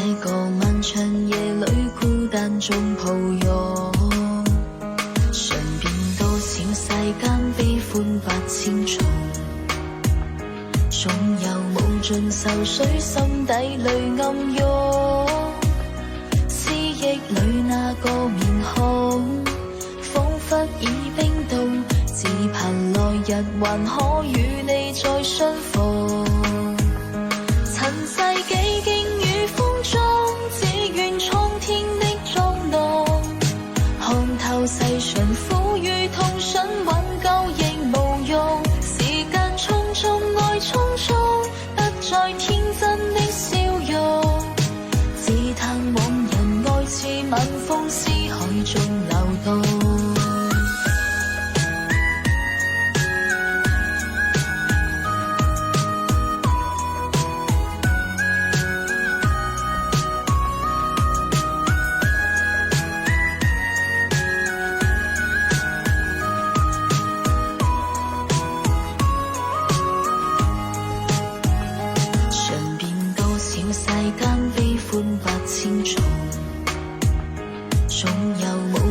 這個漫長夜裏孤單中抱擁，嘗遍多少世間悲歡百千重，總有無盡愁緒心底裏暗湧，思憶裏那個面孔彷彿已冰凍，只盼來日還可與你再相逢。塵世幾經雨風中，只願蒼天的裝蕩，看透世上苦與痛，想挽救亦無用。時間匆匆，愛匆匆，不再天真的笑容，只嘆往日愛似晚風思海中流動。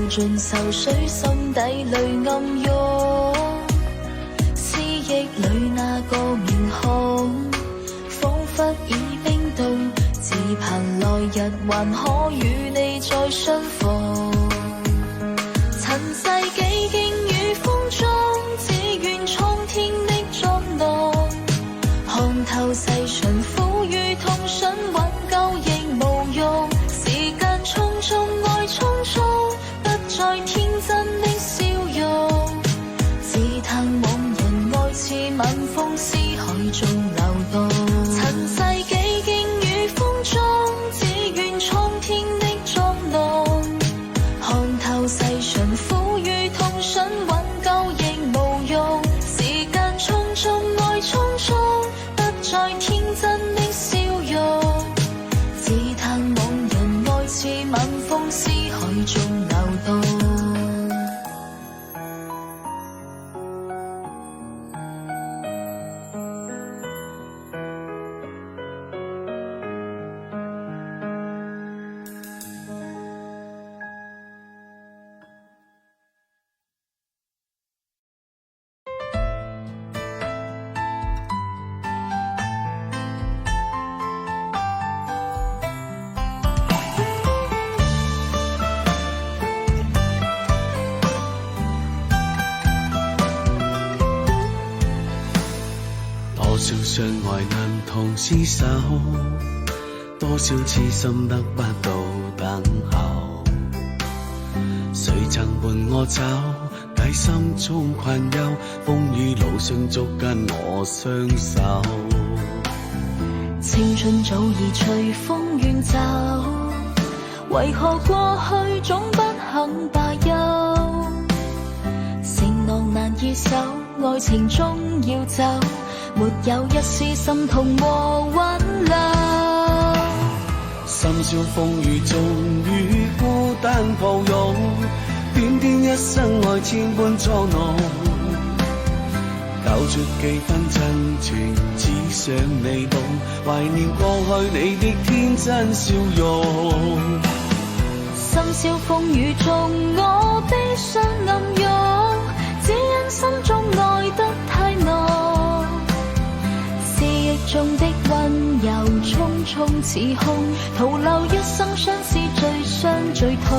盡愁緒心底裏暗湧，思憶裏那個面孔彷彿已冰凍，只盼來日還可與你再相逢。塵世幾經雨風中，只願蒼天的裝蕩，看透世上苦與痛，想挽救亦無用。時間匆匆，愛匆匆，在天真的笑容，只嘆往日愛似晚風思海中流動。塵世幾經雨風中，只願蒼天的裝蕩，看透世上苦與痛，想挽救亦無用。時間匆匆，愛匆匆，不再天真的笑容，只嘆往日愛似晚風思海中流動。多少相愛難同廝守，多少痴心得不到等候。誰曾伴我走，解心中困憂，風雨路上捉緊我雙手。青春早已隨風遠走，為何過去總不肯罷休？承諾難以守，愛情終要走，沒有一絲心痛和溫柔。深宵風雨中與孤單抱擁，點點一生愛千般捉弄，交出幾分真情，只想你懂，懷念過去你的天真笑容。深宵風雨中我悲傷暗湧，只因心中愛得太濃，思憶中的溫柔匆匆似空，徒留一生相思最傷最痛。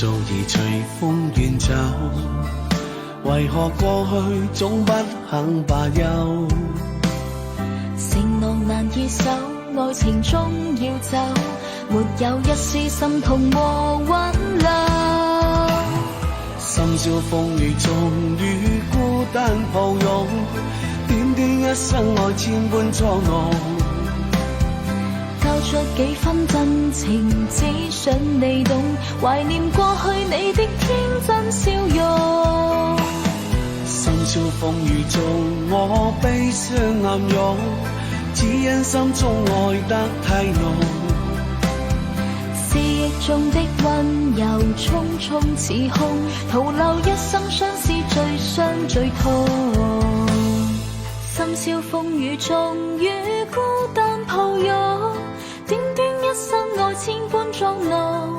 早已隨風遠走，為何過去總不肯罷休？承諾難以守，愛情終要走，沒有一絲心痛和溫柔。深宵風雨中與孤單抱擁，點點一生愛千般捉弄，交出幾分真情，只想你懂，懷念過去你的天真笑容。深宵風雨中，我悲傷暗湧，只因心中愛得太濃。思憶中的溫柔，匆匆似空，徒留一生相思，最傷最痛。深宵風雨中，與孤單抱擁，短短一生愛千般裝弄。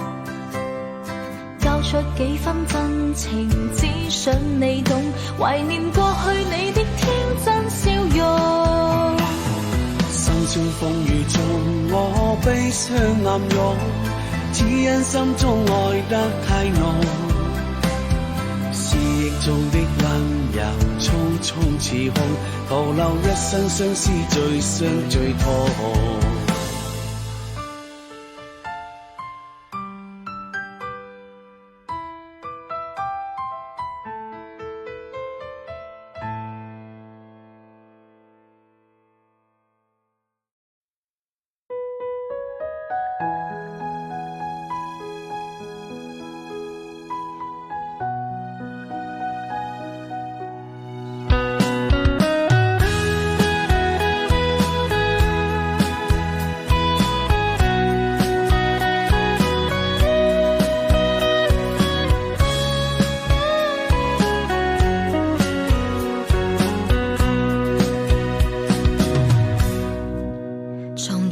交出幾分真情，只想你懂，懷念過去你的天真笑容。深宵風雨中，我悲傷暗湧，只因心中愛得太濃。思憶中的溫柔，匆匆似空，徒留一生相思，最傷最痛。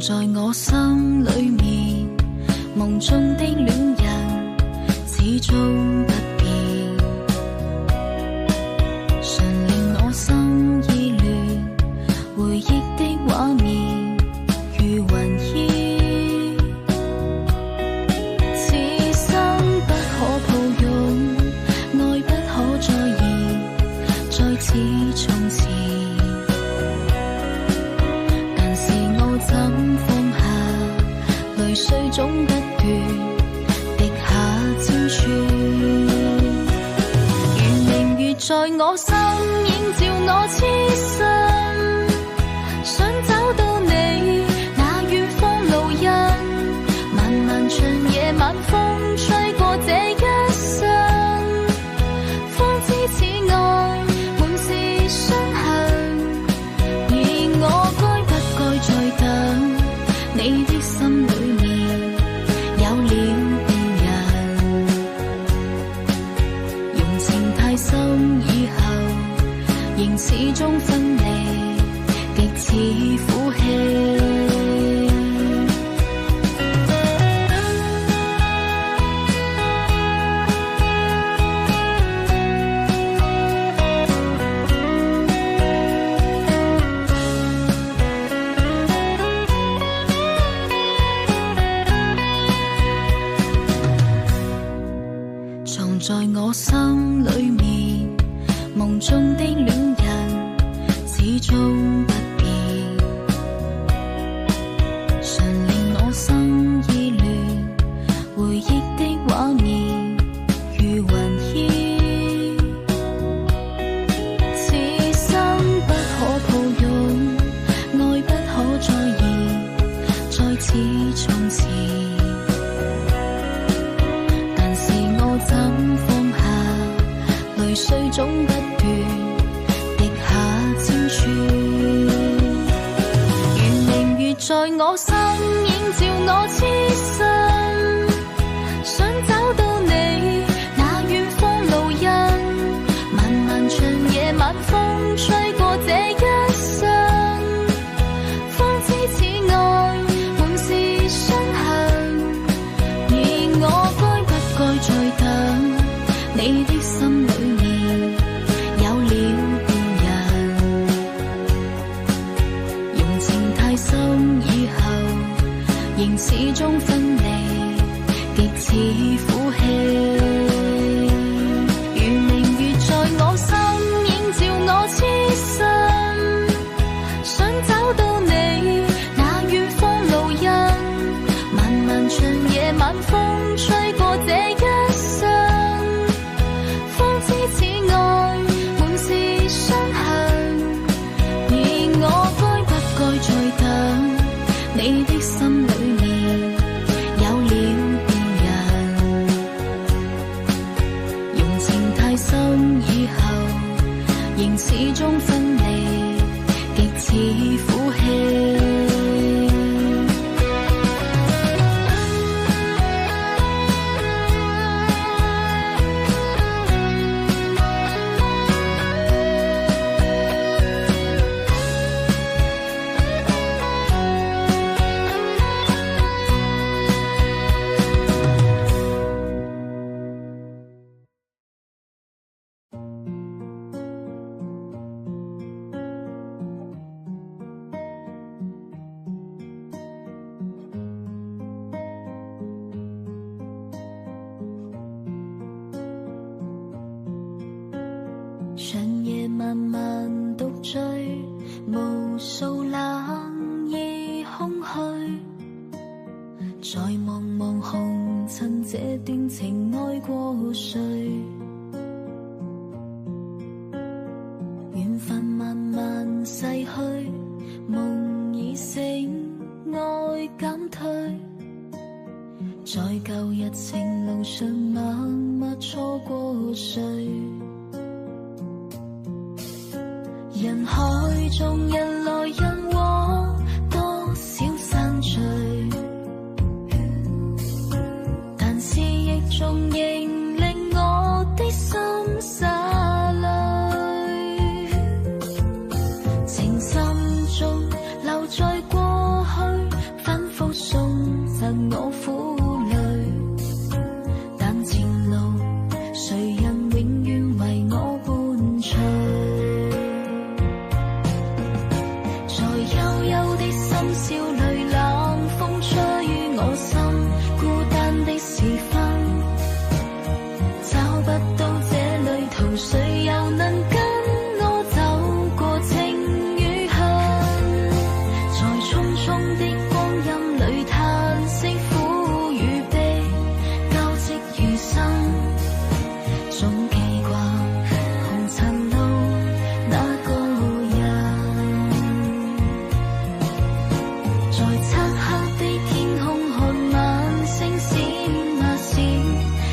在我心裏面，夢中的戀人始終不變，常令我心意亂，回憶的畫面如雲煙，此生不可抱擁，愛不可再現，再似從前。怎放下，淚水總不斷滴下千串，如明月在我心，映照我痴心，想找到你那遠方路印，漫漫長夜晚風吹過這一生，方知此愛滿是傷痕，而我該不該再等？你的心裏面有了別人，用情太深以後，仍始終分離，極似苦氣。在我心裏面，夢中的戀人始終不變，常令我心意亂，回憶的畫面如雲煙，此生不可抱擁，愛不可再現，再似從前。怎放下，淚水總不斷滴下千串，如明月在我心，映照我痴心，想找到你那遠方路印，漫漫長夜晚風吹過這一生，方知此愛滿是傷痕，而我該不該再等？你的心裏面有了別人，用情太深以後，仍始終分離，極似苦氣。如明月在我心，映照我痴心，想找到你那遠方路印，漫漫長夜晚風吹過這一生，此愛滿是傷痕，而我該不該再等？你的心裏面在茫茫紅塵這段情愛過誰？緣分慢慢逝去，夢已醒，愛減退，在舊日情路上默默錯過誰？人海中人來人往，多少散聚，但思憶中仍令我的心灑淚，情深中留在過去，反覆送贈我苦淚，但前路誰人永遠為我伴隨？在幽幽的深宵裏，冷風吹於我心，孤單的時分，找不到這旅途，誰又能跟我走過情與恨？在匆匆的光陰裏，嘆息苦與悲，交織餘生，總記掛紅塵路那個人。在漆黑的天空看晚星閃啊閃，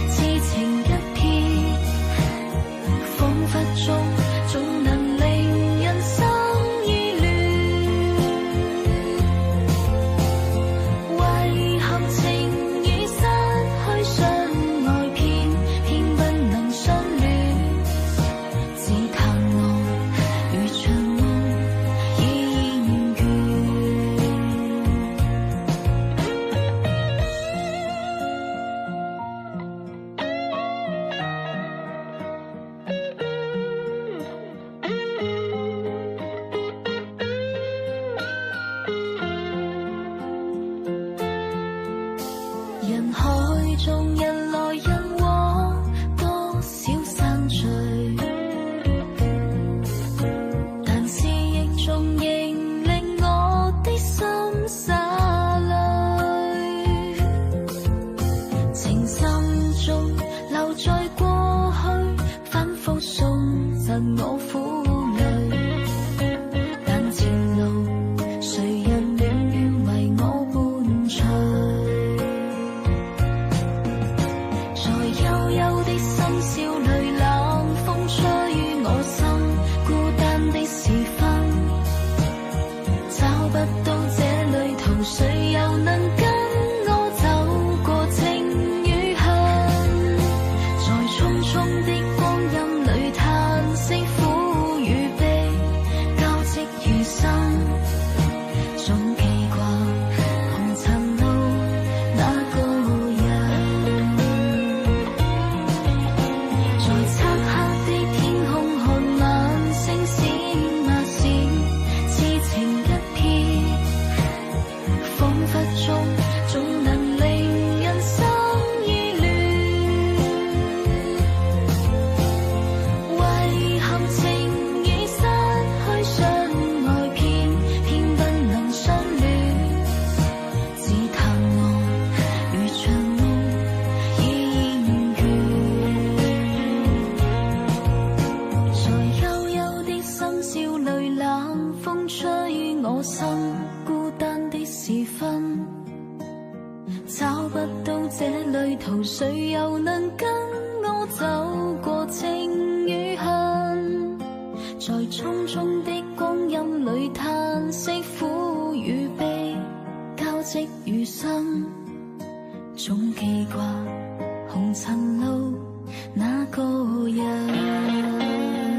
痴情一片，彷彿中總能令人生依戀。遺憾情已失去相愛片，偏不能相戀，只嘆我如場夢已厭倦。人海中人來人往，多少散聚，但思憶中仍令我的心灑淚，情深中留在過去，反覆送贈我苦淚，但前路誰人永遠為我伴隨？在幽幽的深宵裏，冷風吹於我心，孤單的時分，找不到這旅途，誰又能跟我走過情與恨？在匆匆的光陰裏，嘆息苦與悲，交織餘生，總記掛紅塵路那個人。在漆黑的天空看晚星閃啊閃，痴情一片，彷彿中總能令人生依戀。遺憾情已失去相愛片，偏不能相戀，只嘆我如場夢已厭倦。在幽幽的深宵裏，冷風吹於我心，孤單的時分，找不到這旅途，誰又能跟我走過情與恨？在匆匆的光陰裏，嘆息苦與悲，交織餘生，總記掛紅塵路那個人。